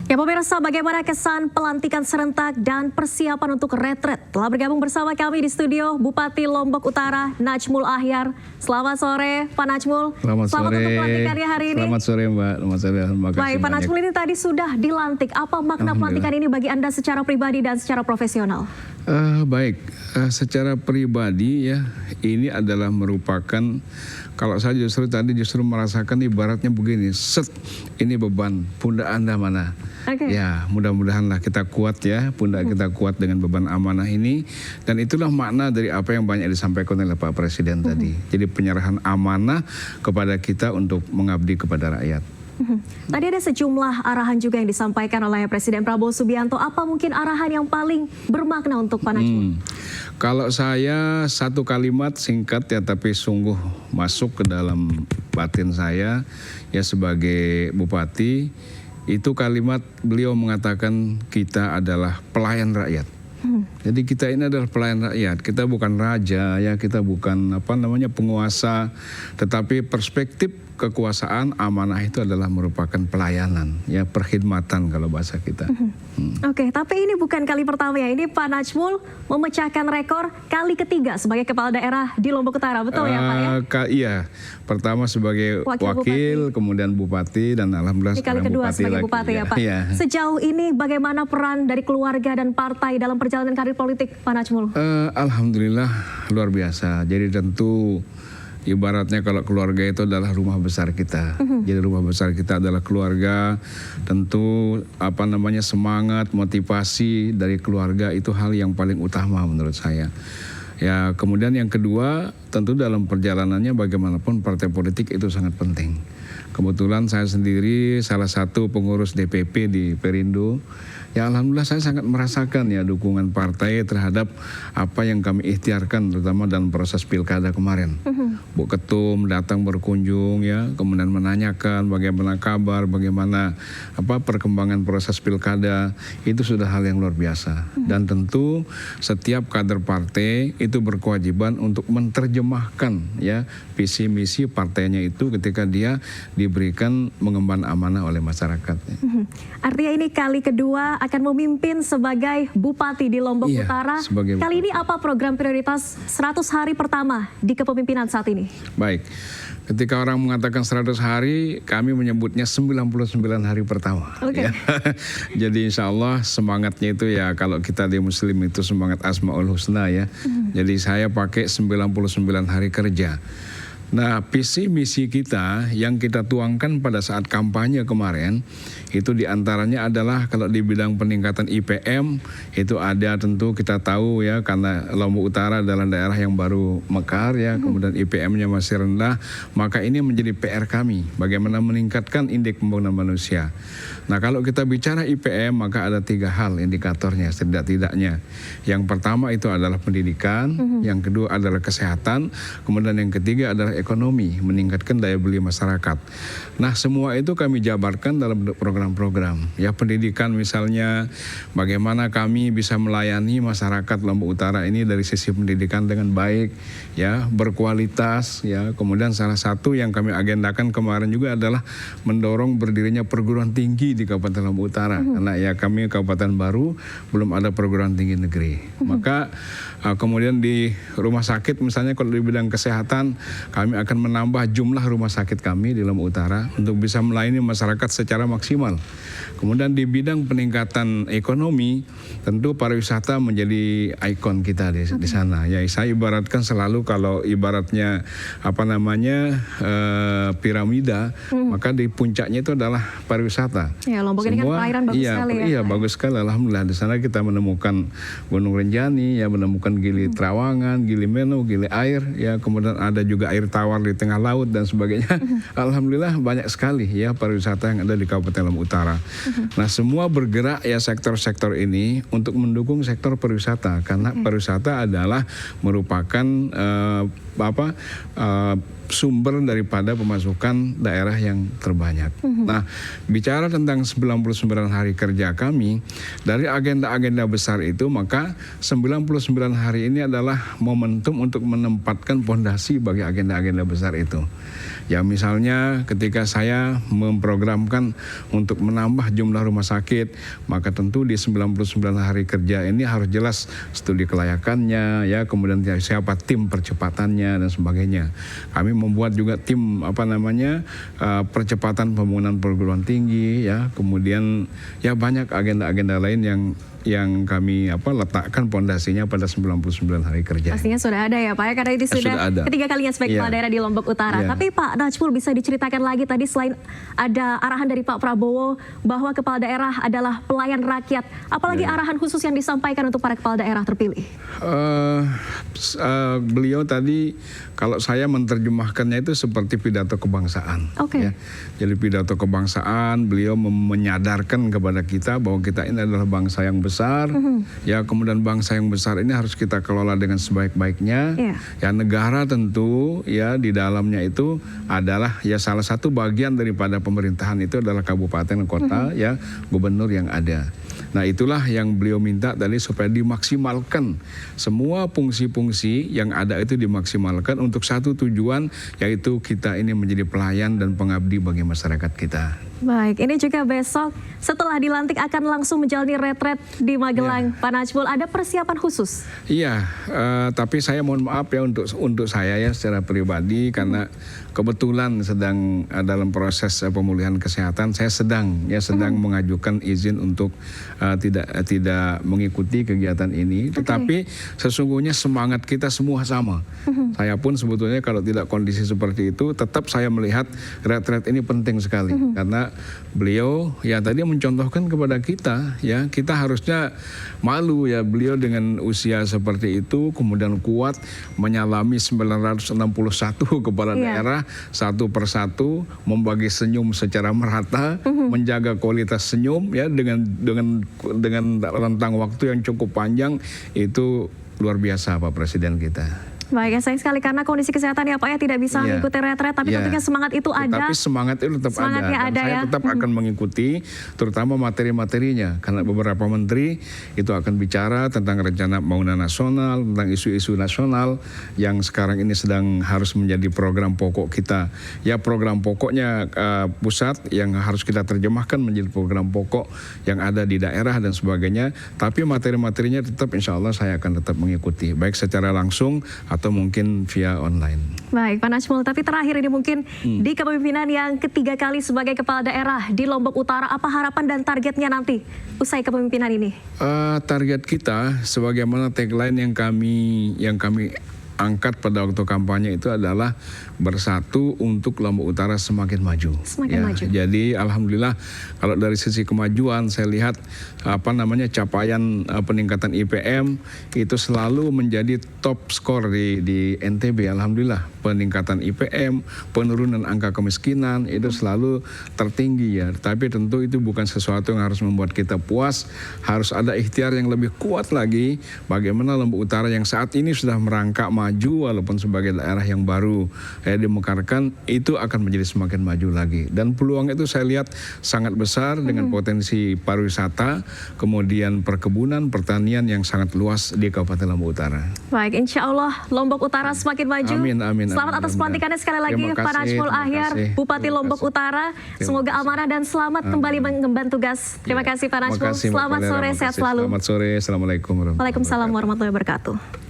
Ya pemirsa, bagaimana kesan pelantikan serentak dan persiapan untuk retret? Telah bergabung bersama kami di studio Bupati Lombok Utara, Najmul Ahyar. Selamat sore, Pak Najmul. Selamat sore. Untuk pelantikannya hari ini. Selamat sore, Mbak. Terima kasih. Baik, Pak Najmul, ini tadi sudah dilantik. Apa makna pelantikan ini bagi Anda secara pribadi dan secara profesional? Secara pribadi ya, ini adalah merupakan, kalau saya justru merasakan ibaratnya begini, ini beban, pundak Anda mana? Ya, mudah-mudahanlah kita kuat ya, pundak kita kuat dengan beban amanah ini. Dan itulah makna dari apa yang banyak disampaikan oleh Pak Presiden tadi. Jadi penyerahan amanah kepada kita untuk mengabdi kepada rakyat. Tadi ada sejumlah arahan juga yang disampaikan oleh Presiden Prabowo Subianto. Apa mungkin arahan yang paling bermakna untuk Pak Najmul? Kalau saya satu kalimat singkat ya, tapi sungguh masuk ke dalam batin saya ya sebagai bupati, itu kalimat beliau mengatakan kita adalah pelayan rakyat. Jadi kita ini adalah pelayan rakyat, kita bukan raja ya, kita bukan penguasa, tetapi perspektif kekuasaan amanah itu adalah merupakan pelayanan ya, perkhidmatan kalau bahasa kita. Oke, tapi ini bukan kali pertama ya, ini Pak Najmul memecahkan rekor kali ketiga sebagai kepala daerah di Lombok Utara, betul ya Pak ya? Iya, pertama sebagai wakil, kemudian bupati, dan alhamdulillah ini kali kedua sebagai bupati ya Pak. Iya. Sejauh ini bagaimana peran dari keluarga dan partai dalam perjalanan karir politik Pak Najmul? Alhamdulillah luar biasa. Jadi tentu ibaratnya kalau keluarga itu adalah rumah besar kita. Jadi rumah besar kita adalah keluarga. Tentu semangat, motivasi dari keluarga itu hal yang paling utama menurut saya. Ya, kemudian yang kedua, tentu dalam perjalanannya bagaimanapun partai politik itu sangat penting. Kebetulan saya sendiri salah satu pengurus DPP di Perindo. Ya alhamdulillah saya sangat merasakan ya dukungan partai terhadap apa yang kami ikhtiarkan, terutama dalam proses pilkada kemarin. Bu Ketum datang berkunjung ya, kemudian menanyakan bagaimana kabar, bagaimana perkembangan proses pilkada, itu sudah hal yang luar biasa. Dan tentu setiap kader partai itu berkewajiban untuk menerjemahkan ya visi misi partainya itu ketika dia diberikan mengemban amanah oleh masyarakat. Artinya ini kali kedua akan memimpin sebagai bupati di Lombok Utara. Kali ini apa program prioritas 100 hari pertama di kepemimpinan saat ini? Baik, ketika orang mengatakan 100 hari, kami menyebutnya 99 hari pertama. Ya. Jadi insya Allah semangatnya itu ya, kalau kita di Muslim itu semangat Asmaul Husna ya. Jadi saya pakai 99 hari kerja. Nah, visi misi kita yang kita tuangkan pada saat kampanye kemarin itu diantaranya adalah kalau di bidang peningkatan IPM itu ada, tentu kita tahu ya, karena Lombok Utara adalah daerah yang baru mekar ya, kemudian IPM-nya masih rendah, maka ini menjadi PR kami bagaimana meningkatkan indeks pembangunan manusia. Nah, kalau kita bicara IPM maka ada 3 hal indikatornya setidak-tidaknya. Yang pertama itu adalah pendidikan, yang kedua adalah kesehatan, kemudian yang ketiga adalah ekonomi, meningkatkan daya beli masyarakat. Nah, semua itu kami jabarkan dalam program-program. Ya, pendidikan misalnya, bagaimana kami bisa melayani masyarakat Lombok Utara ini dari sisi pendidikan dengan baik, ya, berkualitas, ya. Kemudian salah satu yang kami agendakan kemarin juga adalah mendorong berdirinya perguruan tinggi di Kabupaten Lombok Utara. Karena ya kami kabupaten baru, belum ada perguruan tinggi negeri. Maka kemudian di rumah sakit misalnya kalau di bidang kesehatan, kami akan menambah jumlah rumah sakit kami di Lombok Utara untuk bisa melayani masyarakat secara maksimal. Kemudian di bidang peningkatan ekonomi, tentu pariwisata menjadi ikon kita di sana. Ya, saya ibaratkan selalu kalau ibaratnya piramida, maka di puncaknya itu adalah pariwisata. Ya, Lombok ini kan perairan bagus sekali ya. Iya, bagus sekali. Alhamdulillah di sana kita menemukan Gunung Rinjani, ya, menemukan Gili Trawangan, Gili Meno, Gili Air, ya, kemudian ada juga air tawar di tengah laut dan sebagainya. Alhamdulillah banyak sekali ya pariwisata yang ada di Kabupaten Lombok Utara. Nah, semua bergerak ya sektor-sektor ini untuk mendukung sektor pariwisata, karena pariwisata adalah merupakan sumber daripada pemasukan daerah yang terbanyak. Nah, bicara tentang 99 hari kerja kami, dari agenda-agenda besar itu, maka 99 hari ini adalah momentum untuk menempatkan fondasi bagi agenda-agenda besar itu. Ya misalnya ketika saya memprogramkan untuk menambah jumlah rumah sakit, maka tentu di 99 hari kerja ini harus jelas studi kelayakannya, ya, kemudian siapa tim percepatannya dan sebagainya. Kami membuat juga tim percepatan pembangunan perguruan tinggi, ya, kemudian ya banyak agenda-agenda lain yang kami letakkan pondasinya pada 99 hari kerja. Pastinya sudah ada ya Pak ya, karena ini sudah ketiga kalinya sebagai kepala daerah di Lombok Utara. Tapi Pak Najmul, bisa diceritakan lagi tadi, selain ada arahan dari Pak Prabowo bahwa kepala daerah adalah pelayan rakyat, apalagi arahan khusus yang disampaikan untuk para kepala daerah terpilih? Beliau tadi, kalau saya menerjemahkannya itu seperti pidato kebangsaan. Ya. Jadi pidato kebangsaan, beliau menyadarkan kepada kita bahwa kita ini adalah bangsa yang besar, ya, kemudian bangsa yang besar ini harus kita kelola dengan sebaik-baiknya. Ya, negara tentu ya di dalamnya itu adalah ya salah satu bagian daripada pemerintahan itu adalah kabupaten, kota, ya, gubernur yang ada. Nah, itulah yang beliau minta tadi supaya dimaksimalkan semua fungsi-fungsi yang ada itu dimaksimalkan untuk satu tujuan, yaitu kita ini menjadi pelayan dan pengabdi bagi masyarakat kita. Baik, ini juga besok setelah dilantik akan langsung menjalani retret di Magelang. Pak Najmul, ada persiapan khusus? Iya, tapi saya mohon maaf ya untuk saya ya secara pribadi, karena kebetulan sedang dalam proses pemulihan kesehatan. Saya sedang mengajukan izin untuk tidak mengikuti kegiatan ini. Tetapi sesungguhnya semangat kita semua sama. Saya pun sebetulnya kalau tidak kondisi seperti itu, tetap saya melihat retret ini penting sekali, karena beliau ya tadi mencontohkan kepada kita, ya, kita harusnya malu ya, beliau dengan usia seperti itu kemudian kuat menyalami 961 kepala daerah satu persatu, membagi senyum secara merata, menjaga kualitas senyum ya dengan rentang waktu yang cukup panjang. Itu luar biasa Pak Presiden kita. Baik, ya, sayang sekali karena kondisi kesehatan ya Pak ya tidak bisa mengikuti retret, tapi tentunya semangat itu ada. Tapi semangat itu tetap ada. Dan saya tetap akan mengikuti, terutama materi-materinya, karena beberapa menteri itu akan bicara tentang rencana pembangunan nasional, tentang isu-isu nasional yang sekarang ini sedang harus menjadi program pokok kita. Ya, program pokoknya pusat yang harus kita terjemahkan menjadi program pokok yang ada di daerah dan sebagainya. Tapi materi-materinya tetap insya Allah saya akan tetap mengikuti, baik secara langsung atau mungkin via online. Baik Pak Najmul, tapi terakhir ini mungkin di kepemimpinan yang ketiga kali sebagai kepala daerah di Lombok Utara, apa harapan dan targetnya nanti usai kepemimpinan ini? Target kita sebagaimana tagline yang kami angkat pada waktu kampanye itu adalah bersatu untuk Lombok Utara semakin maju. Maju. Jadi alhamdulillah kalau dari sisi kemajuan saya lihat capaian peningkatan IPM itu selalu menjadi top skor di NTB. Alhamdulillah peningkatan IPM, penurunan angka kemiskinan itu selalu tertinggi ya. Tapi tentu itu bukan sesuatu yang harus membuat kita puas. Harus ada ikhtiar yang lebih kuat lagi bagaimana Lombok Utara yang saat ini sudah merangkak maju walaupun sebagai daerah yang baru dimekarkan itu akan menjadi semakin maju lagi. Dan peluang itu saya lihat sangat besar dengan potensi pariwisata, kemudian perkebunan, pertanian yang sangat luas di Kabupaten Lombok Utara. Baik, insya Allah Lombok Utara semakin maju. Amin. Selamat atas pelantikannya sekali lagi Pak Najmul Ahyar, Bupati Lombok Utara. Semoga amanah dan selamat kembali mengemban tugas. Terima kasih Pak Najmul. Selamat sore, sehat selalu. Selamat sore, assalamualaikum warahmatullahi wabarakatuh. Waalaikumsalam warahmatullahi wabarakatuh.